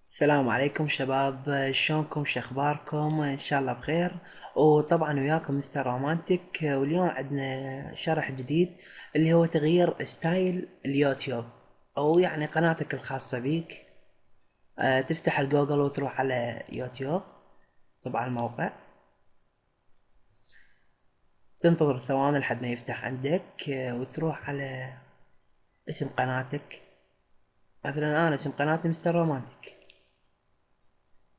السلام عليكم شباب، شلونكم؟ شخباركم؟ ان شاء الله بخير. وطبعا وياكم مستر رومانتك، واليوم عندنا شرح جديد اللي هو تغيير ستايل اليوتيوب، او يعني قناتك الخاصة بيك. تفتح الجوجل وتروح على يوتيوب، طبعا الموقع، تنتظر ثواني لحد ما يفتح عندك، وتروح على اسم قناتك. مثلا انا اسم قناتي مستر رومانتك،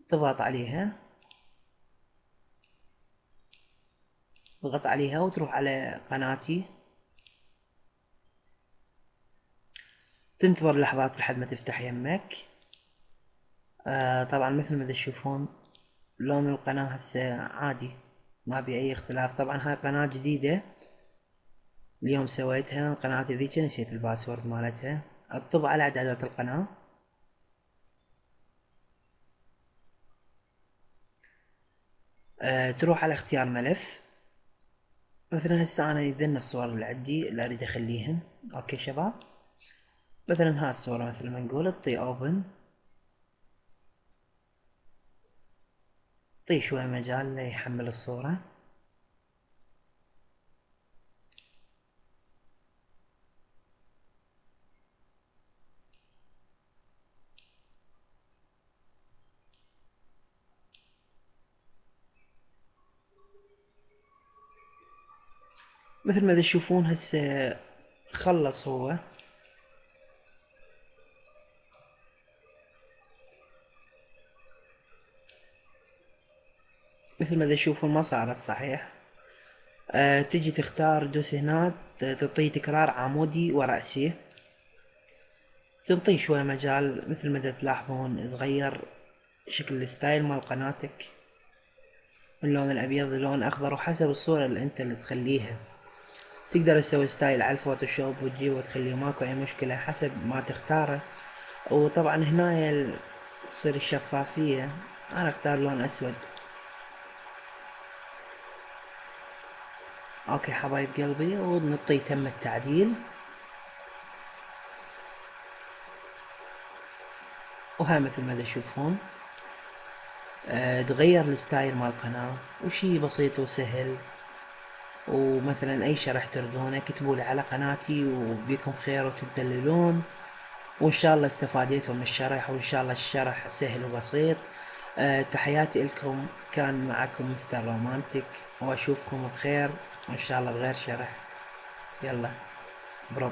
تضغط عليها، تضغط عليها وتروح على قناتي. تنتظر لحظات لحد ما تفتح يمك. طبعا مثل ما تشوفون لون القناة هسه عادي، ما بي اي اختلاف. طبعا هاي قناة جديدة اليوم سويتها، قناتي ذيك نسيت الباسورد مالتها. اطب على اعدادات القناة، تروح على اختيار ملف. مثلا هسه انا يذن الصور اللي عندي اللي اريد اخليهن. اوكي شباب، مثلا هاي الصورة مثل ما نقول اطي اوبن، طي شوي مجال ليحمل الصورة. مثل ما تشوفون هسه خلص هو. مثل ما تشوفون ما صارت صحيح. تجي تختار دوس هنا، تعطيه تكرار عمودي ورأسي، تنطيه شوية مجال. مثل ما تلاحظون تغير شكل الستايل مال قناتك من لون الأبيض للون أخضر، وحسب الصورة اللي انت اللي تخليها. تقدر تسوي ستايل على الفوتوشوب وتجيب وتخليه، ماكو أي مشكلة حسب ما تختاره. وطبعا هنا تصير الشفافية، أنا اختار لون أسود. اوكي حبايب قلبي، ونطي تم التعديل. وها مثل ما تشوفون تغير الستايل مال القناة، وشي بسيط وسهل. ومثلا اي شرح تردونه اكتبوا لي على قناتي، وبيكم خير وتدللون. وان شاء الله استفاديتوا من الشرح، وان شاء الله الشرح سهل وبسيط. تحياتي لكم، كان معكم مستر رومانتك، واشوفكم بخير وان شاء الله بغير شرح. يلا، برو.